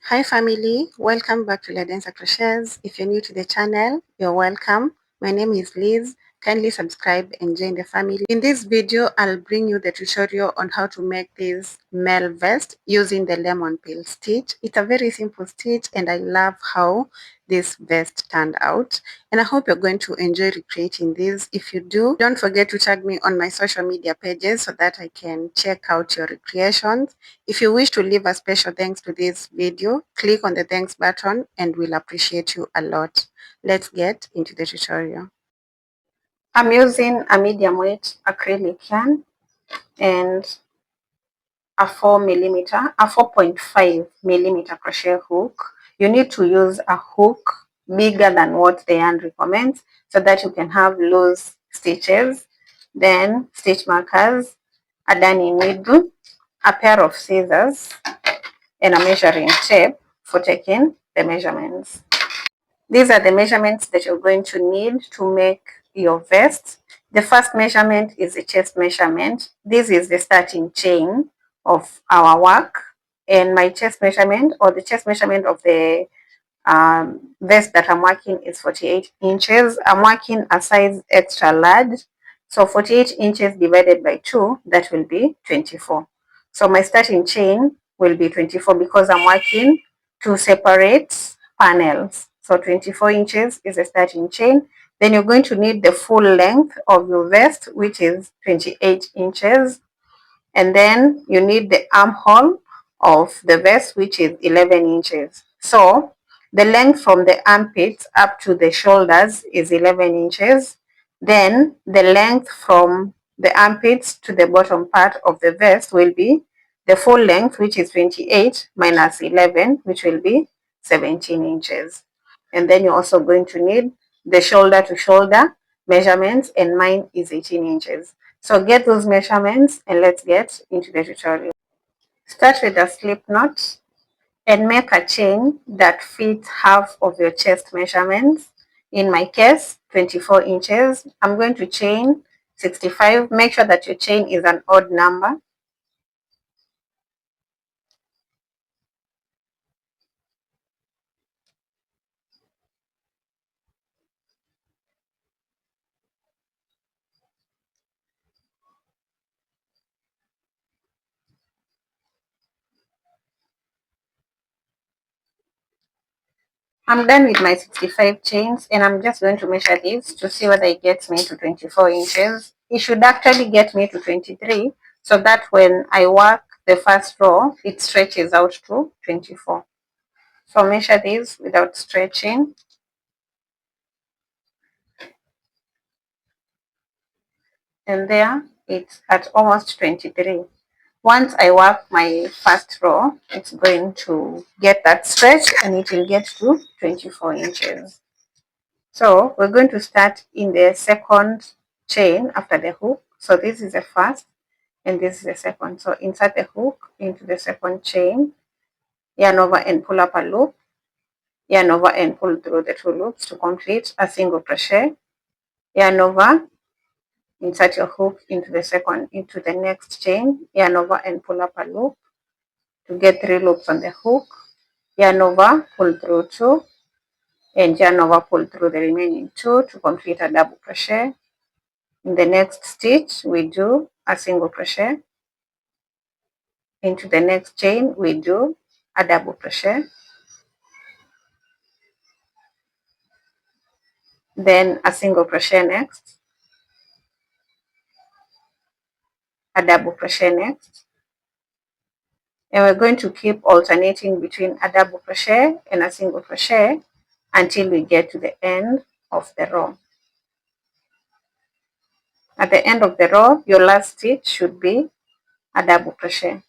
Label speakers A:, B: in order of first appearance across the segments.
A: Hi family, welcome back to LaDenser Crochets. If you're new to the channel, you're welcome. My name is Liz. Kindly subscribe and join the family. In this video, I'll bring you the tutorial on how to make this male vest using the lemon peel stitch. It's a very simple stitch and I love how this vest turned out. And I hope you're going to enjoy recreating this. If you do, don't forget to tag me on my social media pages so that I can check out your recreations. If you wish to leave a special thanks to this video, click on the thanks button and we'll appreciate you a lot. Let's get into the tutorial. I'm using a medium weight acrylic yarn and a 4.5 millimeter crochet hook. You need to use a hook bigger than what the yarn recommends so that you can have loose stitches. Then stitch markers, a darning needle, a pair of scissors, and a measuring tape for taking the measurements. These are the measurements that you're going to need to make your vest. The first measurement is the chest measurement. This is the starting chain of our work. And my chest measurement, or the chest measurement of the vest that I'm working, is 48 inches. I'm working a size extra large. So 48 inches divided by 2, that will be 24. So my starting chain will be 24 because I'm working 2 separate panels. So 24 inches is the starting chain. Then you're going to need the full length of your vest, which is 28 inches. And then you need the armhole of the vest, which is 11 inches. So the length from the armpits up to the shoulders is 11 inches. Then the length from the armpits to the bottom part of the vest will be the full length, which is 28 minus 11, which will be 17 inches. And then you're also going to need the shoulder to shoulder measurements, and mine is 18 inches. So get those measurements and let's get into the tutorial. Start with a slip knot and make a chain that fits half of your chest measurements. In my case, 24 inches. I'm going to chain 65. Make sure that your chain is an odd number. I'm done with my 65 chains and I'm just going to measure this to see whether it gets me to 24 inches. It should actually get me to 23 so that when I work the first row, it stretches out to 24. So measure this without stretching. And there it's at almost 23. Once I work my first row, it's going to get that stretch and it will get to 24 inches. So we're going to start in the second chain after the hook. So this is the first and this is the second. So insert the hook into the second chain, yarn over and pull up a loop, yarn over and pull through the 2 loops to complete a single crochet, yarn over, insert your hook into the next chain, yarn over and pull up a loop to get 3 loops on the hook, yarn over, pull through 2, and yarn over, pull through the remaining 2 to complete a double crochet. In the next stitch, we do a single crochet. Into the next chain, we do a double crochet. Then a single crochet next, a double crochet next. And we're going to keep alternating between a double crochet and a single crochet until we get to the end of the row. At the end of the row, your last stitch should be a double crochet.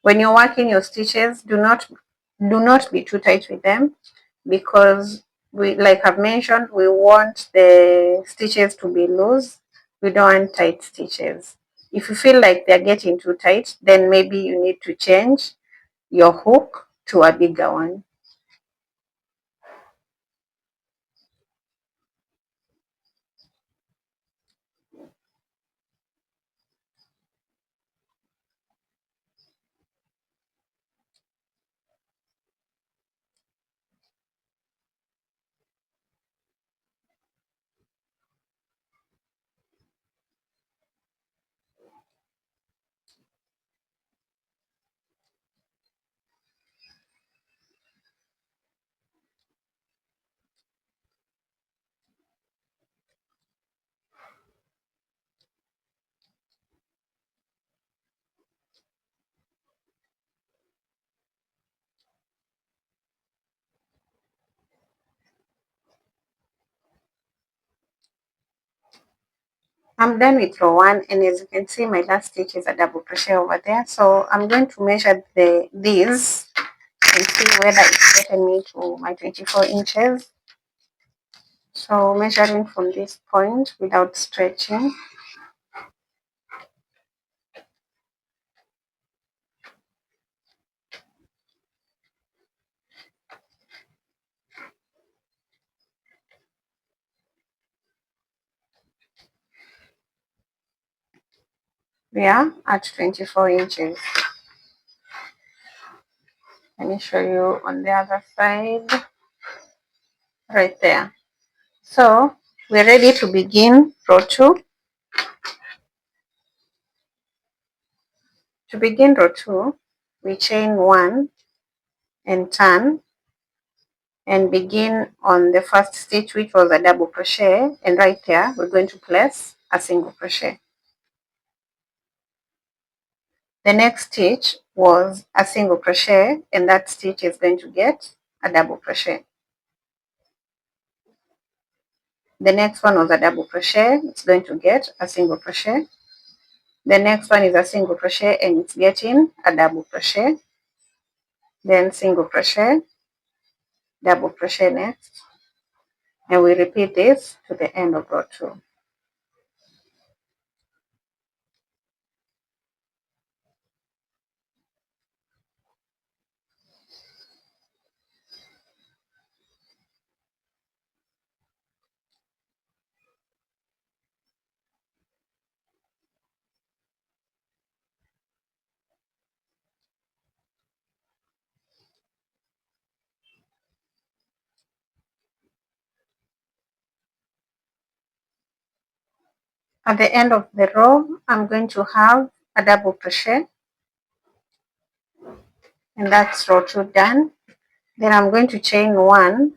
A: When you're working your stitches, do not be too tight with them, because we, like I've mentioned, we want the stitches to be loose. We don't want tight stitches. If you feel like they're getting too tight, then maybe you need to change your hook to a bigger one. I'm done with row 1, and as you can see, my last stitch is a double crochet over there. So I'm going to measure these and see whether it's getting me to my 24 inches. So measuring from this point without stretching. We are at 24 inches. Let me show you on the other side, right there. So we're ready to begin row 2. To begin row 2, we chain 1 and turn and begin on the first stitch, which was a double crochet, and right there we're going to place a single crochet. The next stitch was a single crochet, and that stitch is going to get a double crochet. The next one was a double crochet, it's going to get a single crochet. The next one is a single crochet and it's getting a double crochet. Then single crochet, double crochet next, and we repeat this to the end of row 2. At the end of the row, I'm going to have a double crochet, and that's row 2 done. Then I'm going to chain 1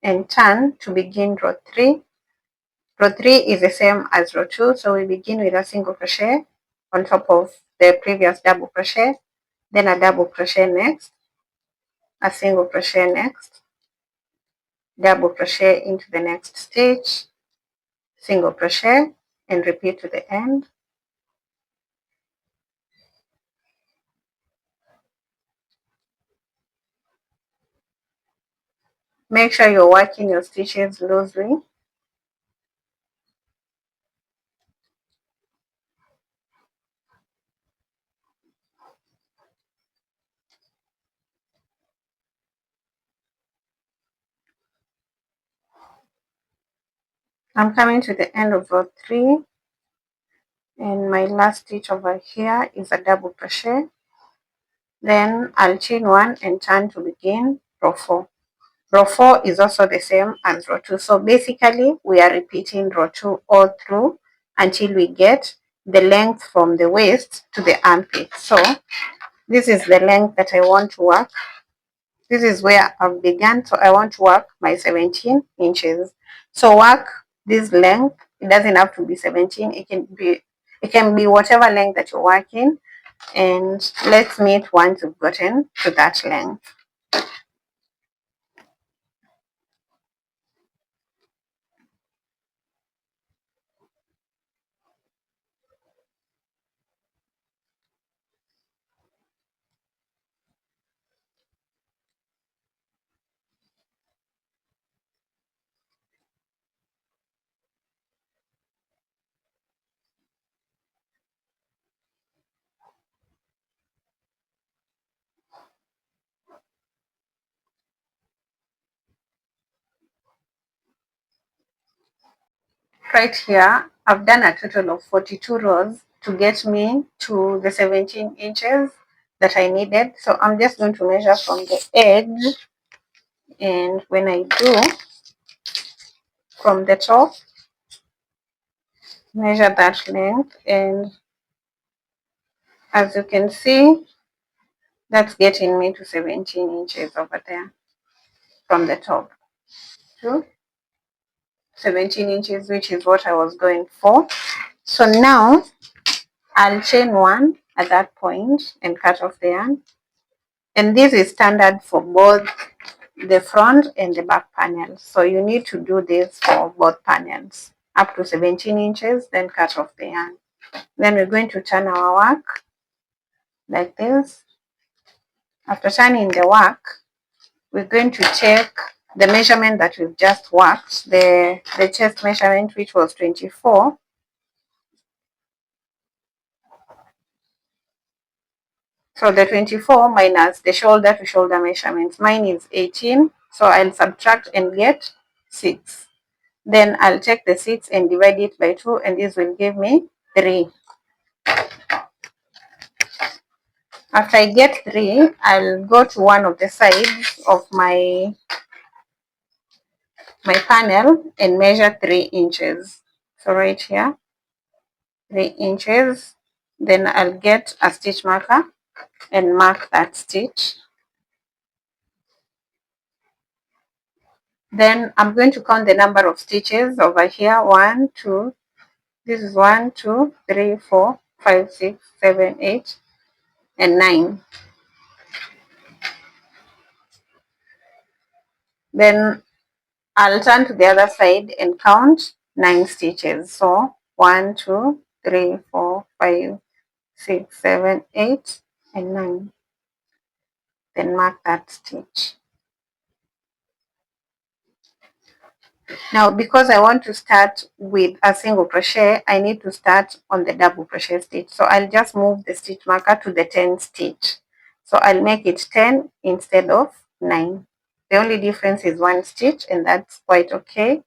A: and turn to begin row 3. Row 3 is the same as row 2, so we begin with a single crochet on top of the previous double crochet, then a double crochet next, a single crochet next, double crochet into the next stitch, single crochet, and repeat to the end. Make sure you're working your stitches loosely. I'm coming to the end of row 3, and my last stitch over here is a double crochet. Then I'll chain 1 and turn to begin row 4. Row 4 is also the same as row 2. So basically, we are repeating row 2 all through until we get the length from the waist to the armpit. So this is the length that I want to work. This is where I've begun. So I want to work my 17 inches. So work this length. It doesn't have to be 17. It can be whatever length that you're working. And let's meet once you've gotten to that length. Right here, I've done a total of 42 rows to get me to the 17 inches that I needed. So I'm just going to measure from the edge, and when I do, from the top, measure that length, and as you can see, that's getting me to 17 inches over there from the top to 17 inches, which is what I was going for. So now I'll chain one at that point and cut off the yarn. And this is standard for both the front and the back panel. So you need to do this for both panels up to 17 inches, then cut off the yarn. Then we're going to turn our work like this. After turning the work, we're going to check the measurement that we've just worked, the chest measurement, which was 24. So the 24 minus the shoulder to shoulder measurements. Mine is 18. So I'll subtract and get 6. Then I'll take the 6 and divide it by 2, and this will give me 3. After I get 3, I'll go to one of the sides of my panel and measure 3 inches. So right here, 3 inches. Then I'll get a stitch marker and mark that stitch. Then I'm going to count the number of stitches over here. 1, 2, this is 1, 2, 3, 4, 5, 6, 7, 8, and 9. Then I'll turn to the other side and count 9 stitches. So 1, 2, 3, 4, 5, 6, 7, 8, and 9. Then mark that stitch. Now, because I want to start with a single crochet, I need to start on the double crochet stitch. So I'll just move the stitch marker to the 10 stitch. So I'll make it 10 instead of 9. The only difference is 1 stitch, and that's quite okay.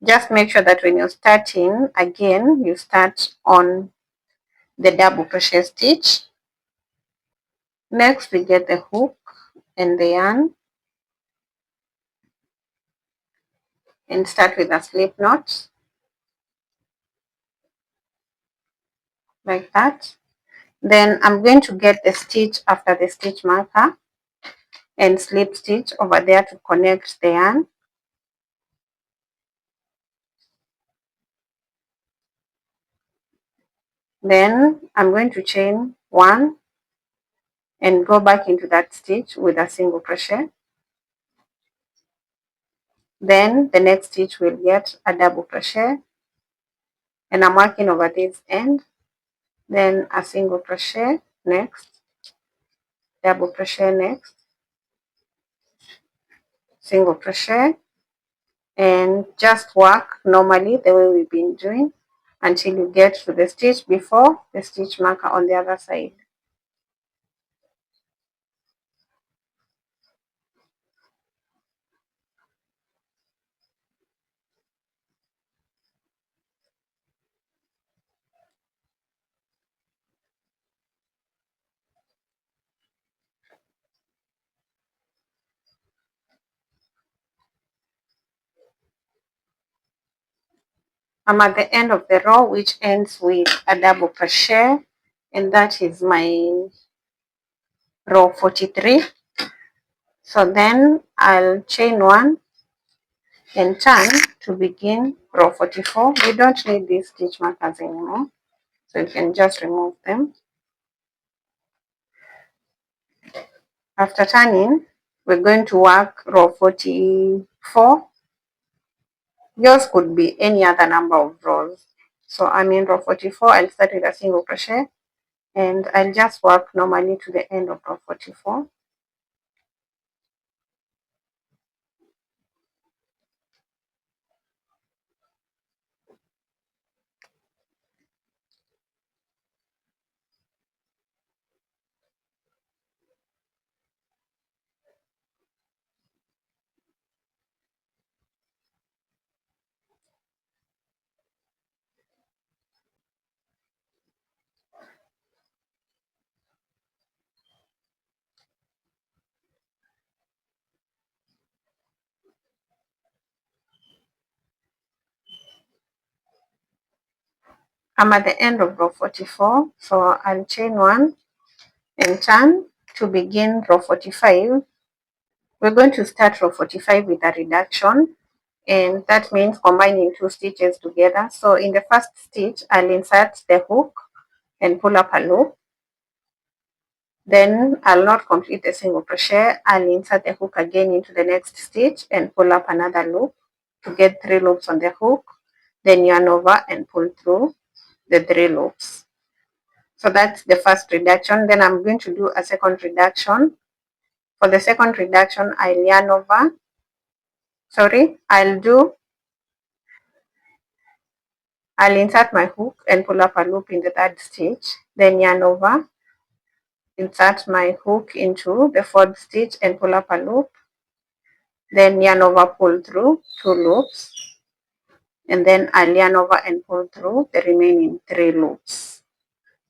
A: Just make sure that when you're starting, again, you start on the double crochet stitch. Next, we get the hook and the yarn, and start with a slip knot like that. Then I'm going to get the stitch after the stitch marker and slip stitch over there to connect the yarn. Then I'm going to chain 1 and go back into that stitch with a single crochet. Then the next stitch will get a double crochet, and I'm working over this end. Then a single crochet next, double crochet next, single crochet, and just work normally the way we've been doing until you get to the stitch before the stitch marker on the other side. I'm at the end of the row, which ends with a double crochet, and that is my row 43. So then I'll chain 1 and turn to begin row 44. We don't need these stitch markers anymore, so you can just remove them. After turning, we're going to work row 44. Yours could be any other number of rows. So I'm in row 44. I'll start with a single crochet, and I'll just work normally to the end of row 44. I'm at the end of row 44, so I'll chain 1 and turn to begin row 45. We're going to start row 45 with a reduction, and that means combining 2 stitches together. So in the first stitch, I'll insert the hook and pull up a loop. Then I'll not complete the single crochet. I'll insert the hook again into the next stitch and pull up another loop to get 3 loops on the hook. Then yarn over and pull through the 3 loops. So that's the first reduction. Then I'm going to do a second reduction. For the second reduction, I'll yarn over. I'll insert my hook and pull up a loop in the third stitch. Then yarn over, insert my hook into the fourth stitch and pull up a loop. Then yarn over, pull through 2 loops. And then I'll yarn over and pull through the remaining 3 loops.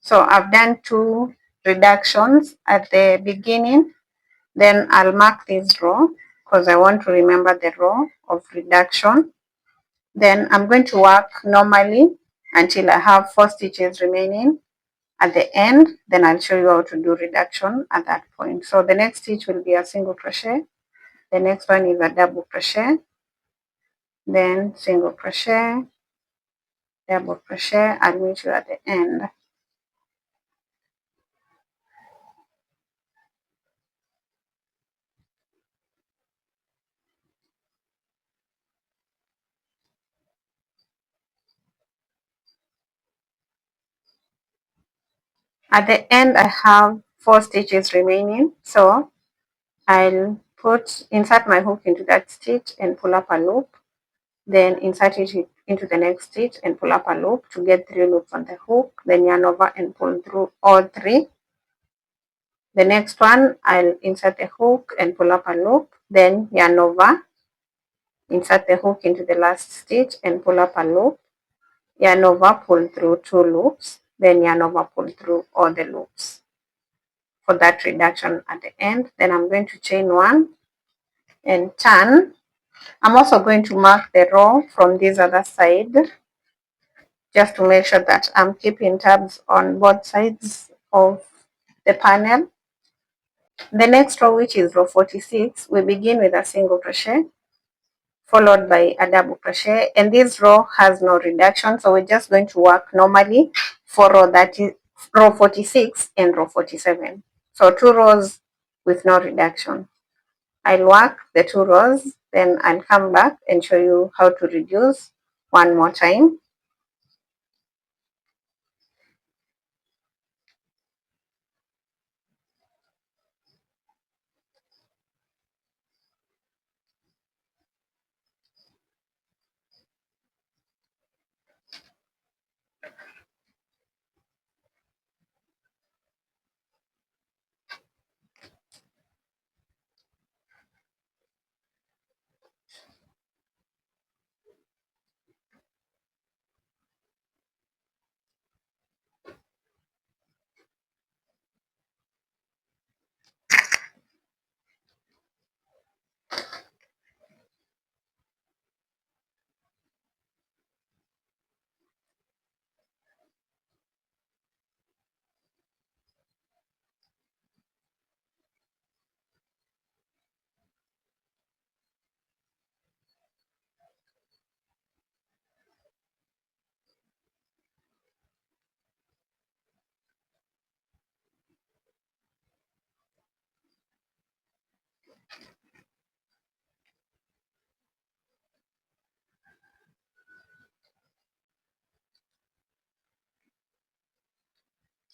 A: So I've done 2 reductions at the beginning. Then I'll mark this row because I want to remember the row of reduction. Then I'm going to work normally until I have 4 stitches remaining at the end. Then I'll show you how to do reduction at that point. So the next stitch will be a single crochet. The next one is a double crochet. Then single crochet, double crochet. I'll meet you at the end. At the end, I have 4 stitches remaining. So I'll insert my hook into that stitch and pull up a loop. Then insert it into the next stitch and pull up a loop to get 3 loops on the hook. Then yarn over and pull through all 3. The next one, I'll insert the hook and pull up a loop. Then yarn over, insert the hook into the last stitch and pull up a loop. Yarn over, pull through 2 loops. Then yarn over, pull through all the loops for that reduction at the end. Then I'm going to chain 1 and turn. I'm also going to mark the row from this other side just to make sure that I'm keeping tabs on both sides of the panel. The next row, which is row 46, we begin with a single crochet followed by a double crochet, and this row has no reduction, so we're just going to work normally for row 46 and row 47. So 2 rows with no reduction. I'll work the 2 rows, then I'll come back and show you how to reduce one more time.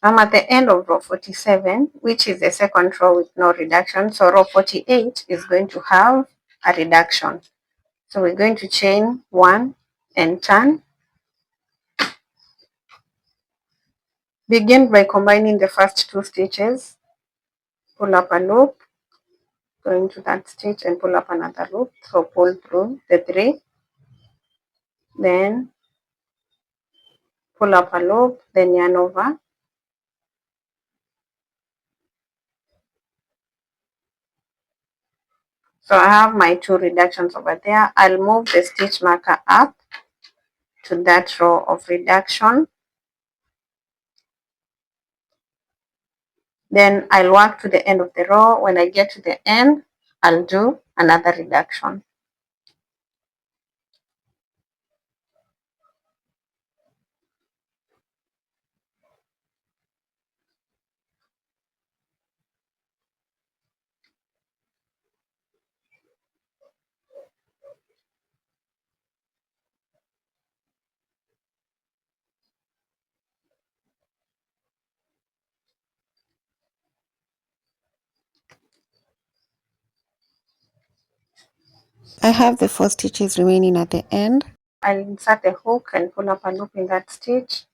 A: I'm at the end of row 47, which is the second row with no reduction. So row 48 is going to have a reduction. So we're going to chain 1 and turn. Begin by combining the first 2 stitches. Pull up a loop, go into that stitch and pull up another loop. So pull through the 3. Then pull up a loop, then yarn over. So I have my 2 reductions over there. I'll move the stitch marker up to that row of reduction. Then I'll work to the end of the row. When I get to the end, I'll do another reduction.
B: I have the 4 stitches remaining at the end.
A: I'll insert the hook and pull up a loop in that stitch.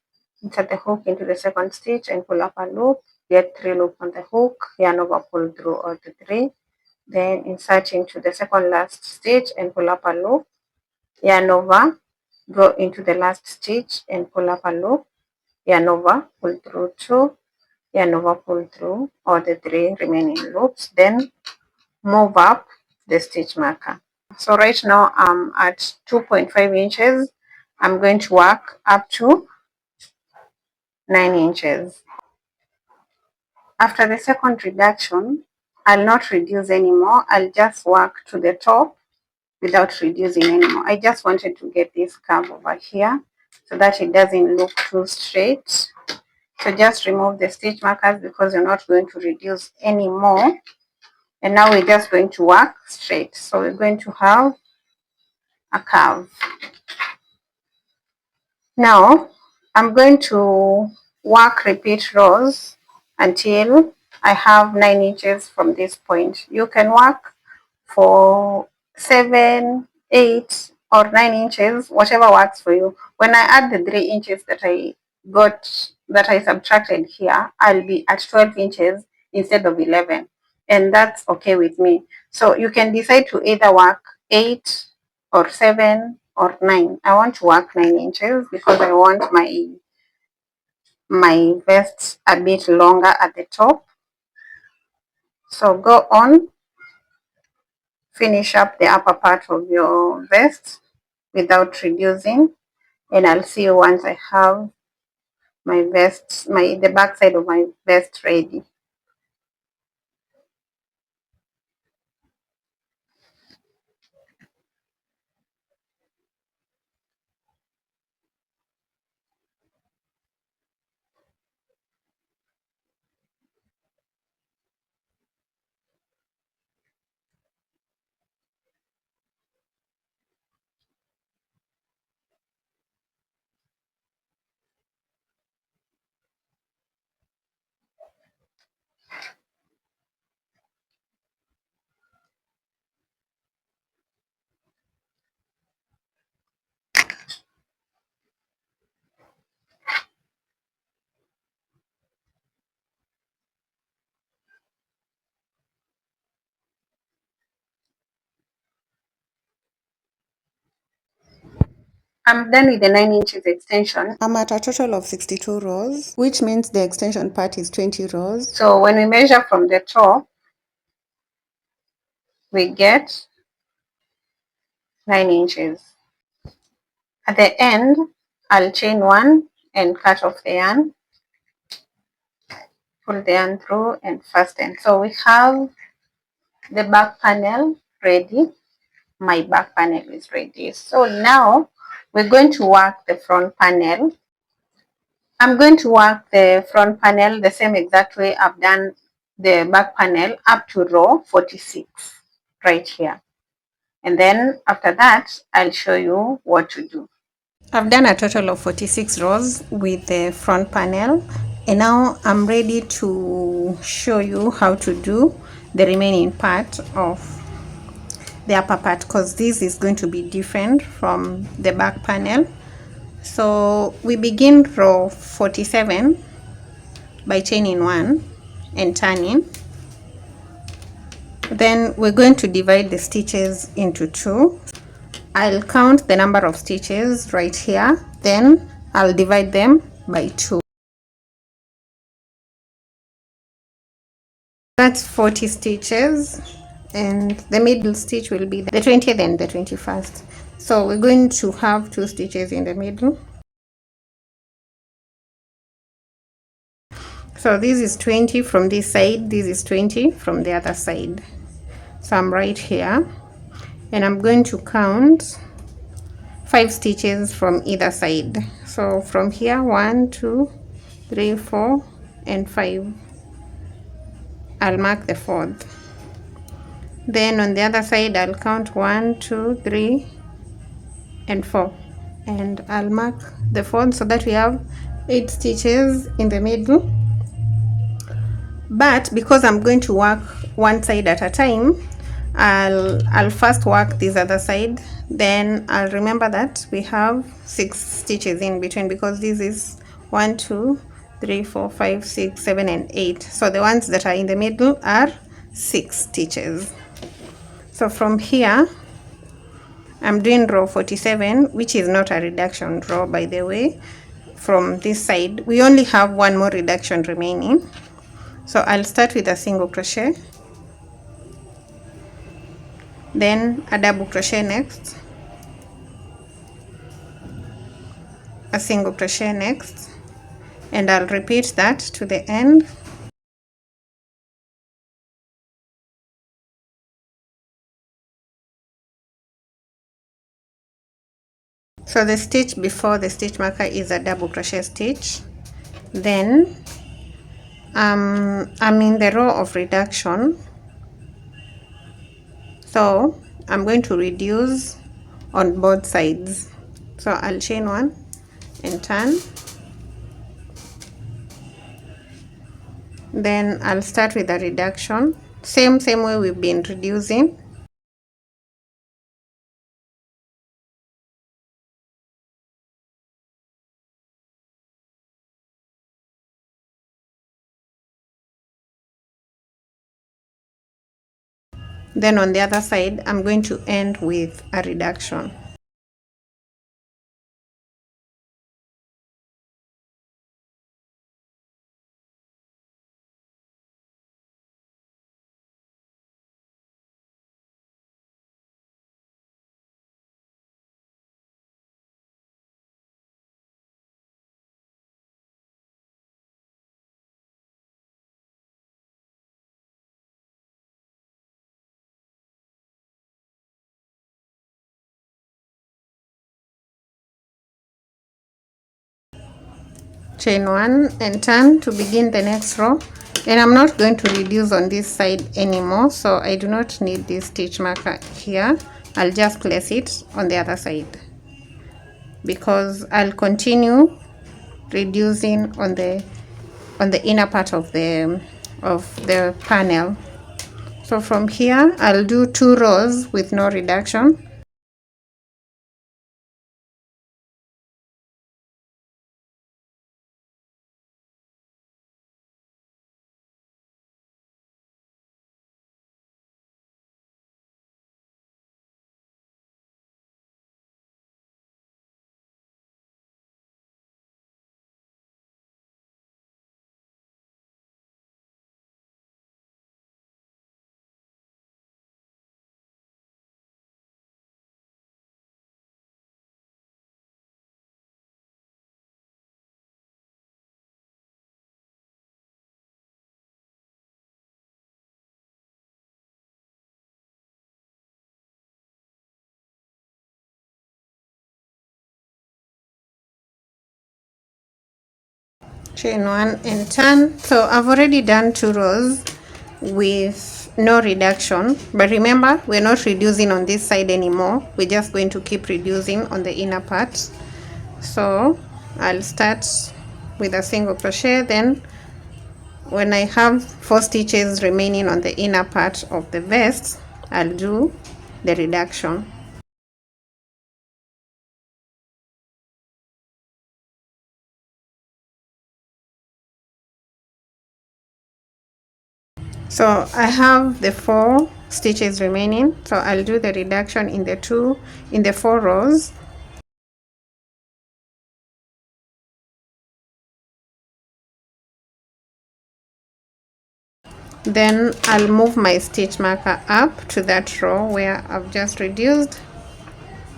A: Insert the hook into the second stitch and pull up a loop. Get 3 loops on the hook, yarn over, pull through all the 3. Then insert into the second last stitch and pull up a loop. Yarn over, go into the last stitch and pull up a loop. Yarn over, pull through 2. Yarn over, pull through all the 3 remaining loops. Then move up the stitch marker. So right now I'm at 2.5 inches. I'm going to work up to 9 inches. After the second reduction, I'll not reduce anymore. I'll just work to the top without reducing anymore. I just wanted to get this curve over here so that it doesn't look too straight. So just remove the stitch markers because you're not going to reduce anymore. And now we're just going to work straight. So we're going to have a curve. Now I'm going to work repeat rows until I have 9 inches from this point. You can work for 7, 8 or 9 inches, whatever works for you. When I add the 3 inches that I subtracted here, I'll be at 12 inches instead of 11, and that's okay with me. So you can decide to either work 8 or 7 or 9. I want to work 9 inches because I want my vest a bit longer at the top. So go on, finish up the upper part of your vest without reducing, and I'll see you once I have my vest, the back side of my vest ready. I'm done with the 9 inches extension.
B: I'm at a total of 62 rows, which means the extension part is 20 rows.
A: So when we measure from the top, we get 9 inches. At the end, I'll chain 1 and cut off the yarn, pull the yarn through and fasten. So we have the back panel ready. My back panel is ready. So now we're going to work the front panel. I'm going to work the front panel the same exact way I've done the back panel up to row 46 right here. And then after that, I'll show you what to do.
B: I've done a total of 46 rows with the front panel, and now I'm ready to show you how to do the remaining part of the upper part, because this is going to be different from the back panel. So we begin row 47 by chaining 1 and turning. Then we're going to divide the stitches into 2. I'll count the number of stitches right here, then I'll divide them by 2. That's 40 stitches, and the middle stitch will be the 20th and the 21st. So we're going to have 2 stitches in the middle. So this is 20 from this side, this is 20 from the other side. So I'm right here and I'm going to count 5 stitches from either side. So from here 1 2 3 4 and 5. I'll mark the 4th. Then on the other side I'll count 1 2 3 and 4 and I'll mark the 4th, so that we have 8 stitches in the middle. But because I'm going to work one side at a time, I'll first work this other side, then I'll remember that we have 6 stitches in between, because this is 1 2 3 4 5 6 7 and 8. So the ones that are in the middle are 6 stitches. So from here I'm doing row 47, which is not a reduction row, by the way. From this side we only have one more reduction remaining. So I'll start with a single crochet, then a double crochet next, a single crochet next, and I'll repeat that to the end. So the stitch before the stitch marker is a double crochet stitch. Then I'm in the row of reduction, so I'm going to reduce on both sides. So I'll chain 1 and turn, then I'll start with a reduction, same way we've been reducing. Then on the other side I'm going to end with a reduction. Chain 1 and turn to begin the next row, and I'm not going to reduce on this side anymore, so I do not need this stitch marker here. I'll just place it on the other side, because I'll continue reducing on the inner part of the panel. So from here I'll do 2 rows with no reduction. Chain 1 and turn. So I've already done 2 rows with no reduction, but remember we're not reducing on this side anymore, we're just going to keep reducing on the inner part. So I'll start with a single crochet, then when I have 4 stitches remaining on the inner part of the vest, I'll do the reduction. So I have the 4 stitches remaining, so I'll do the reduction in the 4 rows. Then I'll move my stitch marker up to that row where I've just reduced,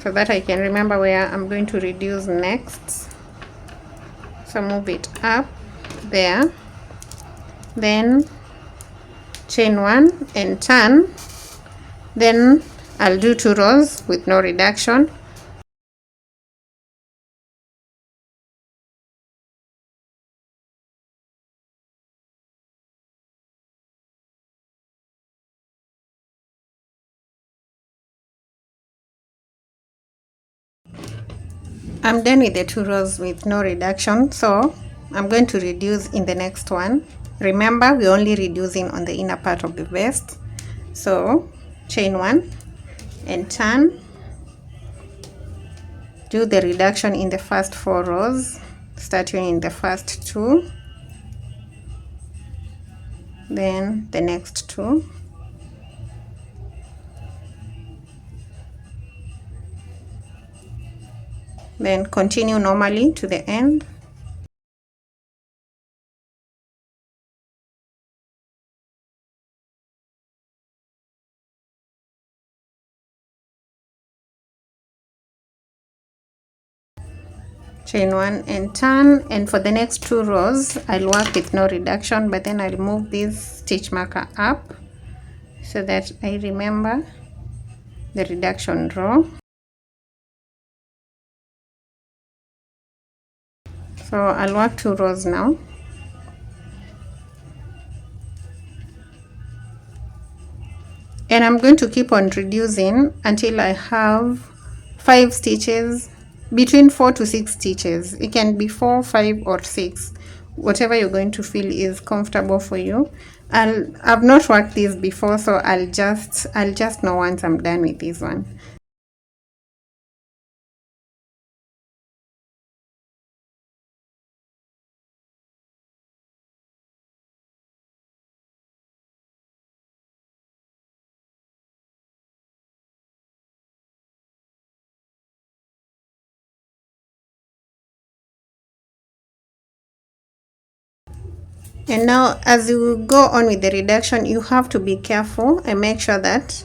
B: so that I can remember where I'm going to reduce next. So move it up there, then chain 1 and turn. Then I'll do 2 rows with no reduction. I'm done with the 2 rows with no reduction, so I'm going to reduce in the next one. Remember, we're only reducing on the inner part of the vest. So chain 1 and turn. Do the reduction in the first 4 rows, starting in the first 2, then the next 2. Then continue normally to the end. Chain 1 and turn, and for the next 2 rows I'll work with no reduction, but then I'll move this stitch marker up so that I remember the reduction row. So I'll work 2 rows now. And I'm going to keep on reducing until I have 5 stitches, between 4 to 6 stitches. It can be 4, 5 or 6, whatever you're going to feel is comfortable for you. I've not worked this before, so I'll just know once I'm done with this one. And now as you go on with the reduction, you have to be careful and make sure that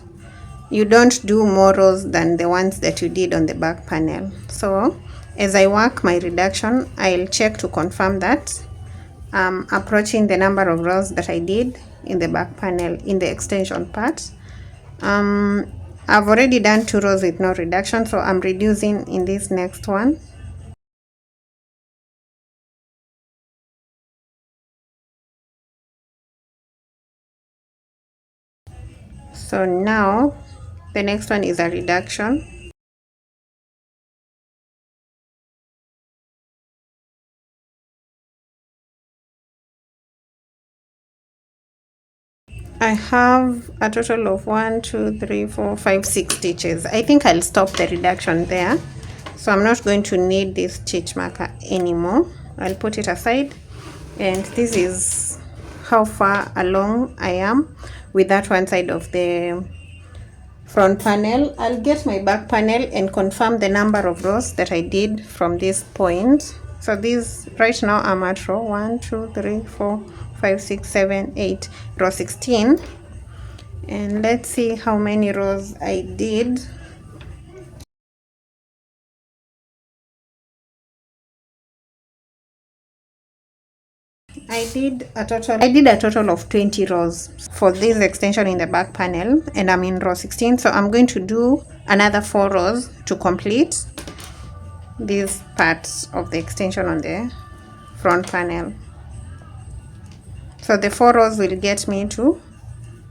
B: you don't do more rows than the ones that you did on the back panel. So as I work my reduction, I'll check to confirm that I'm approaching the number of rows that I did in the back panel in the extension part. I've already done 2 rows with no reduction, so I'm reducing in this next one. So now the next one is a reduction. I have a total of 1, 2, 3, 4, 5, 6 stitches. I think I'll stop the reduction there. So I'm not going to need this stitch marker anymore. I'll put it aside, and this is how far along I am with that one side of the front panel. I'll get my back panel and confirm the number of rows that I did from this point. So this right now I'm at row 1, 2, 3, 4, 5, 6, 7, 8, row 16, and let's see how many rows I did. I did a total of 20 rows for this extension in the back panel, and I'm in row 16, so I'm going to do another 4 rows to complete these parts of the extension on the front panel. So the 4 rows will get me to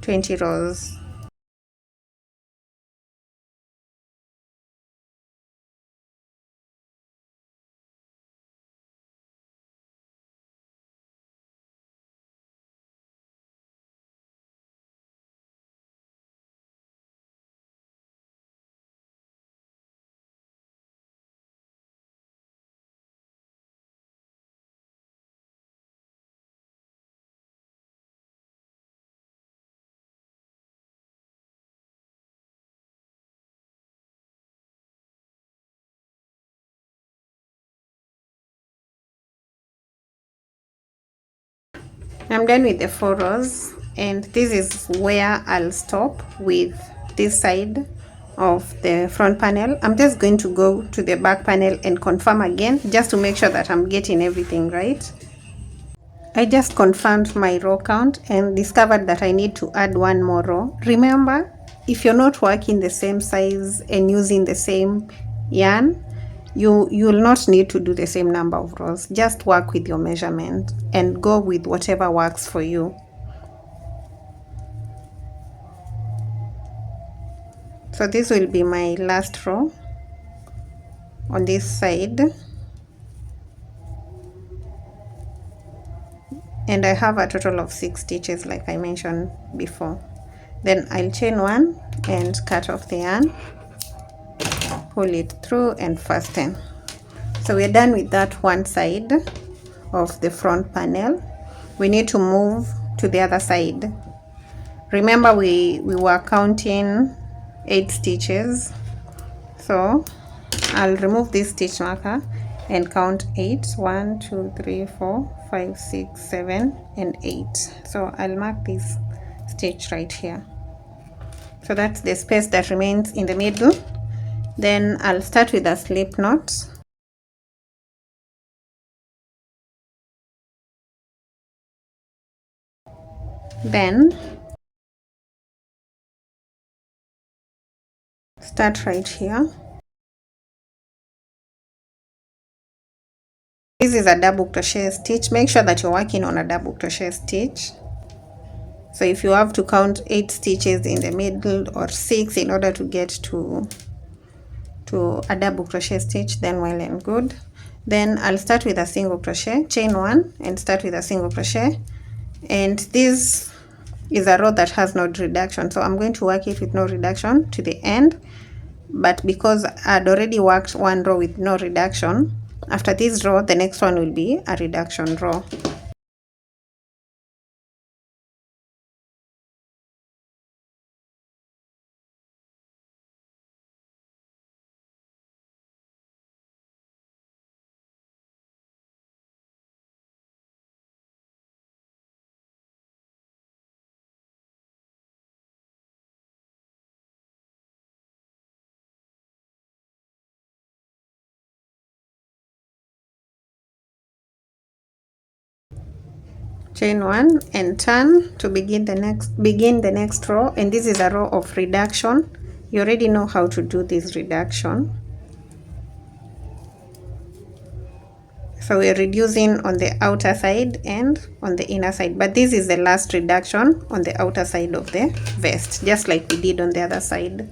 B: 20 rows. I'm done with the 4 rows, and this is where I'll stop with this side of the front panel. I'm just going to go to the back panel and confirm again, just to make sure that I'm getting everything right. I just confirmed my row count and discovered that I need to add one more row. Remember, if you're not working the same size and using the same yarn, you'll not need to do the same number of rows. Just work with your measurement and go with whatever works for you. So this will be my last row on this side, and I have a total of 6 stitches like I mentioned before. Then I'll chain one and cut off the yarn, pull it through and fasten. So we're done with that one side of the front panel. We need to move to the other side. Remember we were counting 8 stitches, so I'll remove this stitch marker and count 8. 1 2 3 4 5 6 7 and 8. So I'll mark this stitch right here. So that's the space that remains in the middle. Then I'll start with a slip knot. Then start right here. This is a double crochet stitch. Make sure that you're working on a double crochet stitch. So if you have to count 8 stitches in the middle or 6 in order to get to a double crochet stitch, then well and good. Then I'll start with a single crochet, chain one and start with a single crochet. And this is a row that has no reduction, so I'm going to work it with no reduction to the end. But because I'd already worked one row with no reduction, after this row the next one will be a reduction row. Chain one and turn to begin the next row, and this is a row of reduction. You already know how to do this reduction. So we're reducing on the outer side and on the inner side, but this is the last reduction on the outer side of the vest, just like we did on the other side.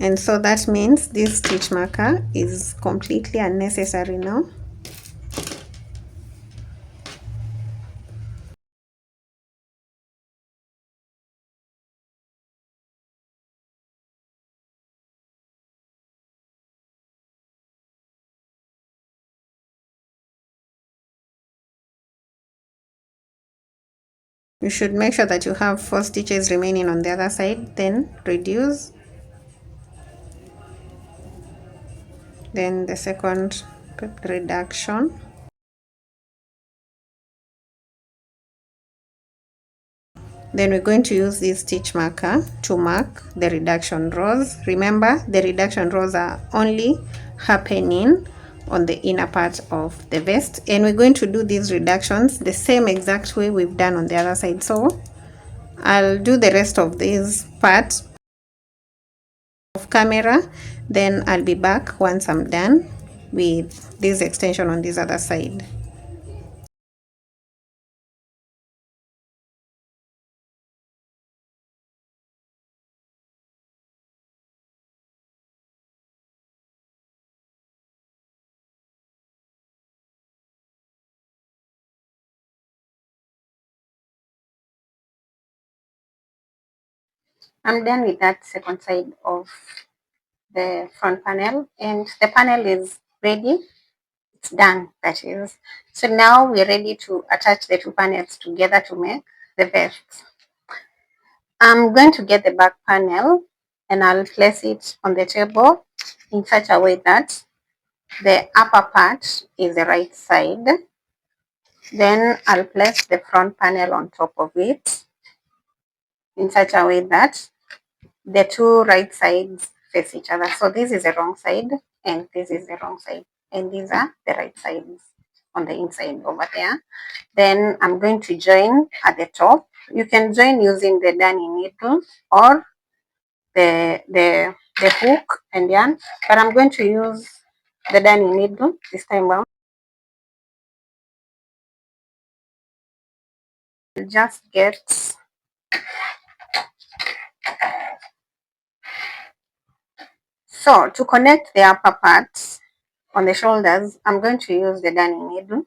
B: And so that means this stitch marker is completely unnecessary now. You should make sure that you have 4 stitches remaining on the other side, then reduce, then the second reduction, then we're going to use this stitch marker to mark the reduction rows. Remember, the reduction rows are only happening on the inner part of the vest, and we're going to do these reductions the same exact way we've done on the other side. So I'll do the rest of this part off camera, then I'll be back once I'm done with this extension on this other side.
A: I'm done with that second side of the front panel, and the panel is ready. It's done, that is. So now we're ready to attach the 2 panels together to make the vest. I'm going to get the back panel and I'll place it on the table in such a way that the upper part is the right side. Then I'll place the front panel on top of it in such a way that the 2 right sides face each other. So this is the wrong side. and this is the wrong side, and these are the right sides on the inside over there. Then I'm going to join at the top. You can join using the darning needle or the hook and yarn, but I'm going to use the darning needle this time around. Just get so to connect the upper parts on the shoulders, I'm going to use the darning needle.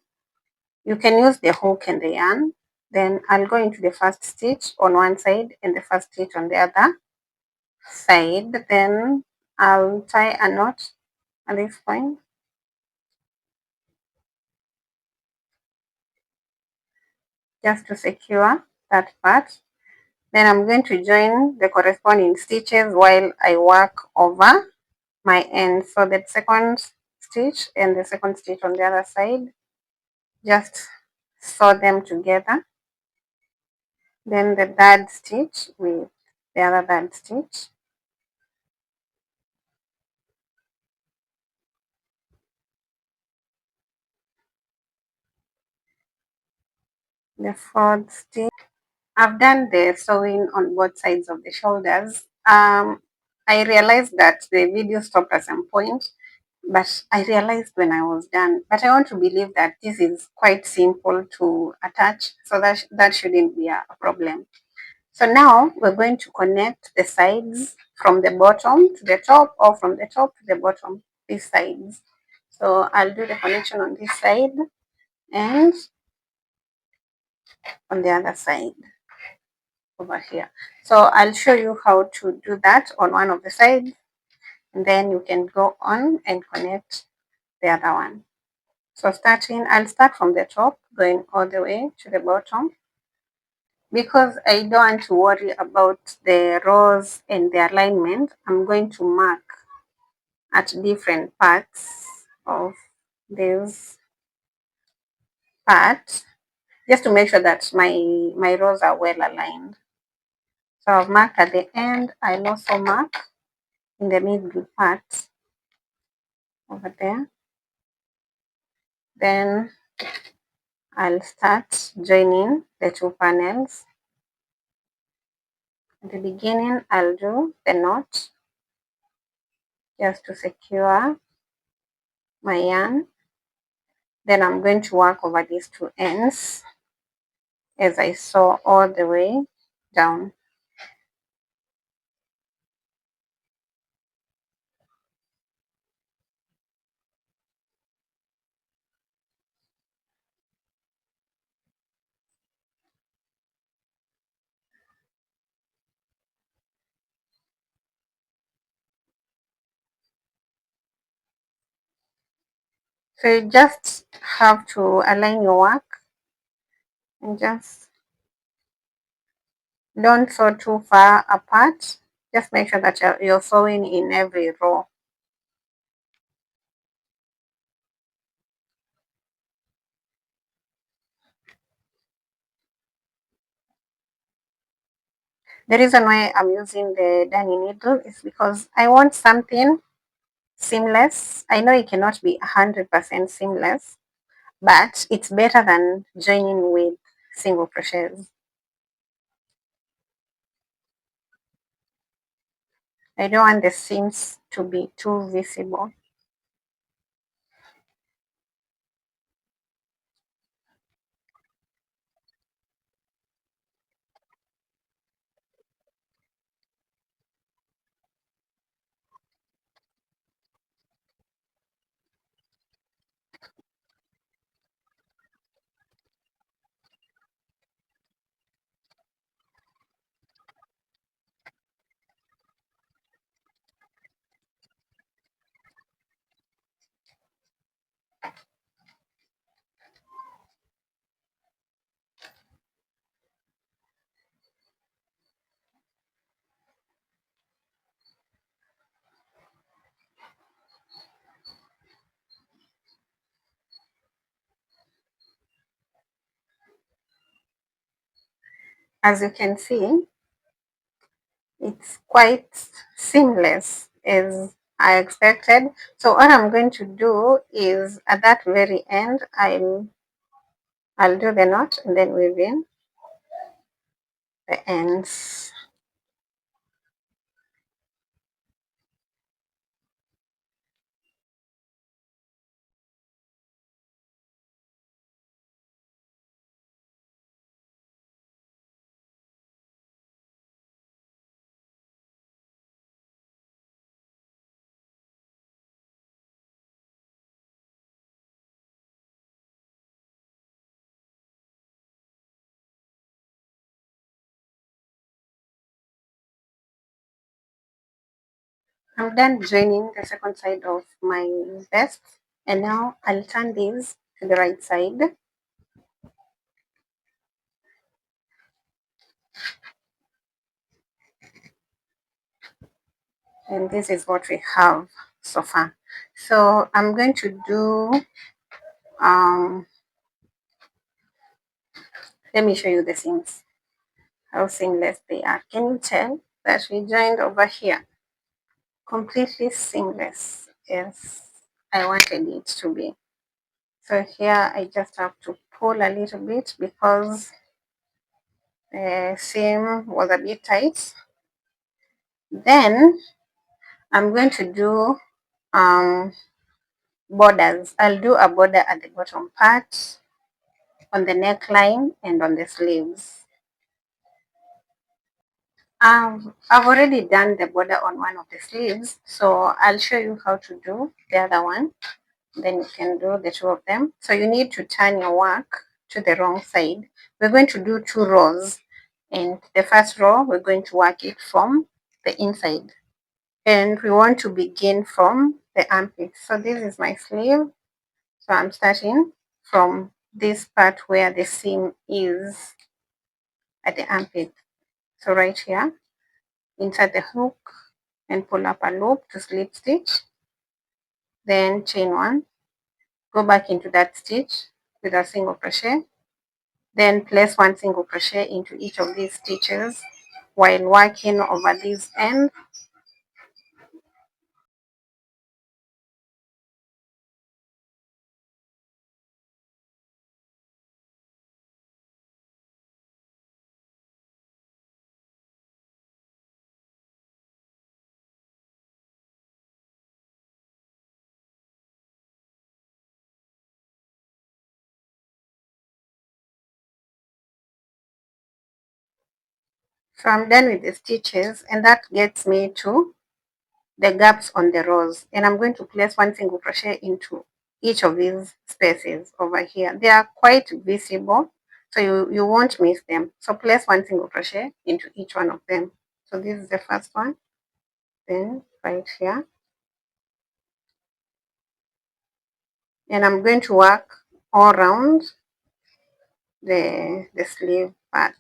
A: You can use the hook and the yarn. Then I'll go into the first stitch on one side and the first stitch on the other side. Then I'll tie a knot at this point, just to secure that part. Then I'm going to join the corresponding stitches while I work over my end. So the second stitch and the second stitch on the other side, just sew them together. Then the third stitch with the other third stitch. The fourth stitch. I've done the sewing on both sides of the shoulders. I realized that the video stopped at some point, but I realized when I was done. But I want to believe that this is quite simple to attach, so that shouldn't be a problem. So now we're going to connect the sides from the bottom to the top or from the top to the bottom, these sides. So I'll do the connection on this side and on the other side over here. So I'll show you how to do that on one of the sides, and then you can go on and connect the other one. So I'll start from the top, going all the way to the bottom. Because I don't want to worry about the rows and the alignment, I'm going to mark at different parts of this part, just to make sure that my rows are well aligned. So I've marked at the end. I'll also mark in the middle part over there. Then I'll start joining the two panels. At the beginning, I'll do the knot just to secure my yarn. Then I'm going to work over these two ends as I sew all the way down. So you just have to align your work and just don't sew too far apart. Just make sure that you're sewing in every row. The reason why I'm using the darning needle is because I want something seamless. I know it cannot be 100% seamless, but it's better than joining with single crochets. I don't want the seams to be too visible. As you can see, it's quite seamless as I expected. So what I'm going to do is at that very end, I'll do the knot and then weave in the ends. I'm done joining the second side of my vest, and now I'll turn these to the right side. And this is what we have so far. So I'm going to do, let me show you the seams, how seamless they are. Can you tell that we joined over here? Completely seamless. Yes, I wanted it to be. So here I just have to pull a little bit because the seam was a bit tight. Then I'm going to do borders. I'll do a border at the bottom part, on the neckline, and on the sleeves. I've already done the border on one of the sleeves, so I'll show you how to do the other one. Then you can do the two of them. So you need to turn your work to the wrong side. We're going to do 2 rows, and the first row we're going to work it from the inside, and we want to begin from the armpit. So this is my sleeve. So I'm starting from this part where the seam is at the armpit. So right here, insert the hook and pull up a loop to slip stitch, then chain 1, go back into that stitch with a single crochet, then place 1 single crochet into each of these stitches while working over this end. So I'm done with the stitches, and that gets me to the gaps on the rows, and I'm going to place 1 single crochet into each of these spaces over here. They are quite visible, so you won't miss them. So place 1 single crochet into each one of them. So this is the first one, then right here, and I'm going to work all around the sleeve part.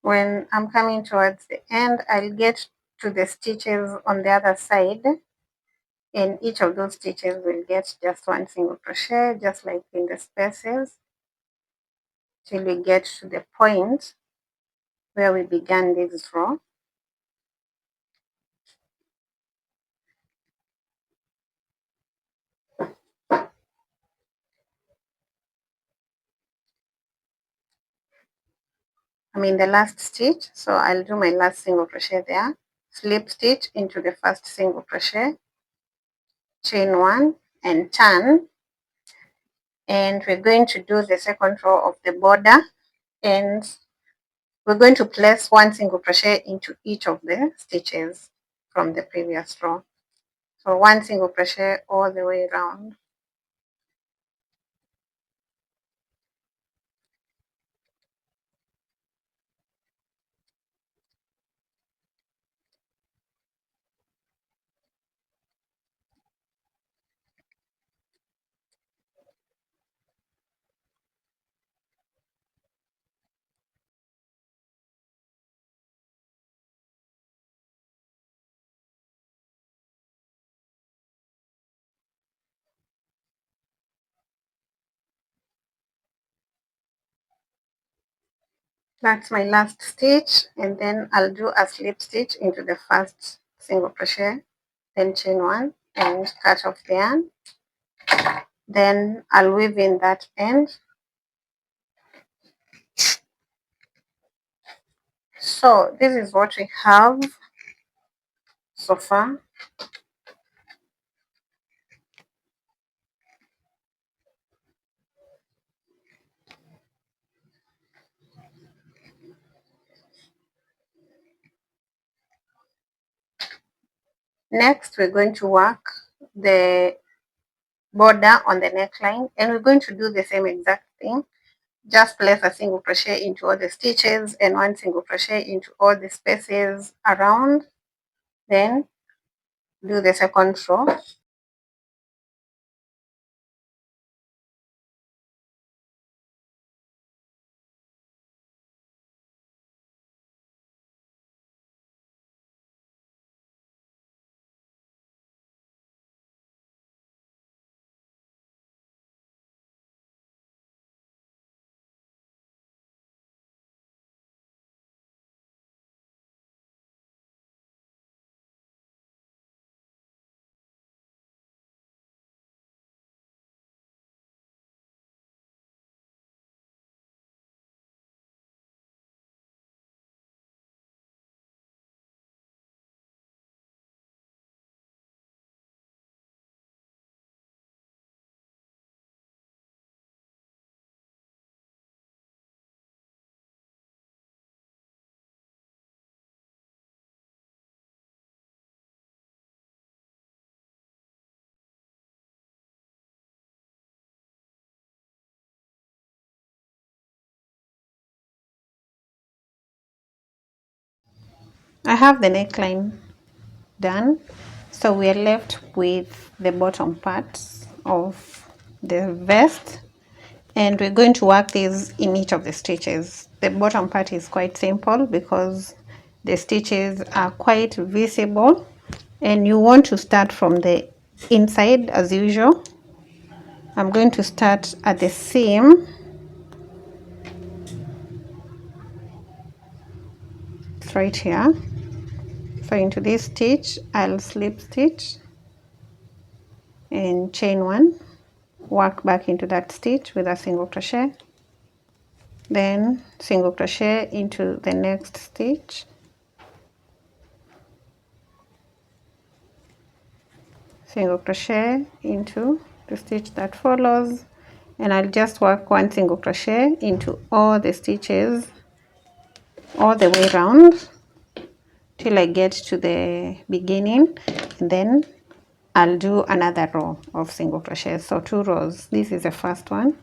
A: When I'm coming towards the end, I'll get to the stitches on the other side, and each of those stitches will get just 1 single crochet, just like in the spaces, till we get to the point where we began this row. I'm in the last stitch, so I'll do my last single crochet there, slip stitch into the first single crochet, chain 1, and turn, and we're going to do the second row of the border, and we're going to place 1 single crochet into each of the stitches from the previous row. So 1 single crochet all the way around. That's my last stitch, and then I'll do a slip stitch into the first single crochet, then chain one and cut off the yarn. Then I'll weave in that end. So this is what we have so far. Next, we're going to work the border on the neckline, and we're going to do the same exact thing. Just place a single crochet into all the stitches and one single crochet into all the spaces around. Then do the second row.
B: I have the neckline done, so we are left with the bottom part of the vest, and we're going to work these in each of the stitches. The bottom part is quite simple because the stitches are quite visible, and you want to start from the inside as usual. I'm going to start at the seam. It's right here. So into this stitch I'll slip stitch and chain one, work back into that stitch with a single crochet, then single crochet into the next stitch, single crochet into the stitch that follows, and I'll just work one single crochet into all the stitches all the way around till I get to the beginning, and then I'll do another row of single crochet. So 2 rows. This is the first one.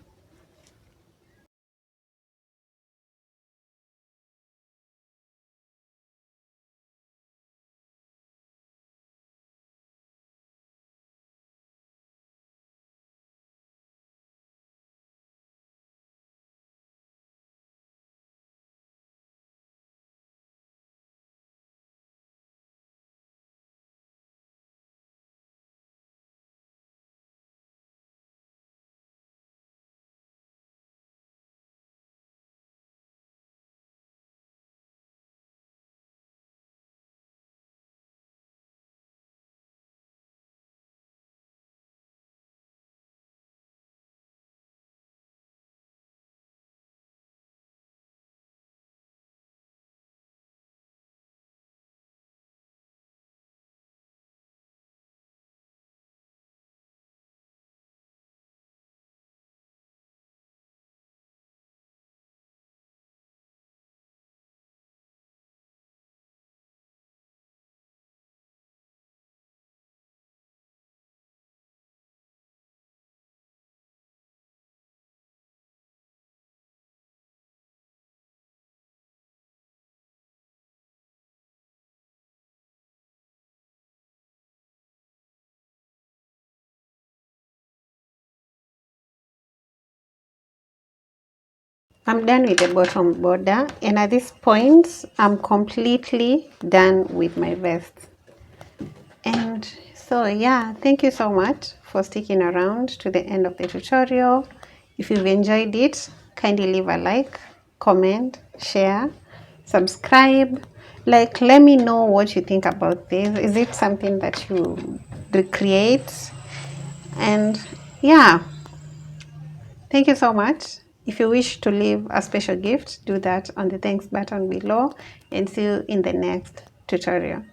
B: I'm done with the bottom border, and at this point I'm completely done with my vest. And so yeah, thank you so much for sticking around to the end of the tutorial. If you've enjoyed it, kindly leave a like, comment, share, subscribe. Like, let me know what you think about this. Is it something that you recreate? And yeah, thank you so much. If you wish to leave a special gift, do that on the thanks button below, and see you in the next tutorial.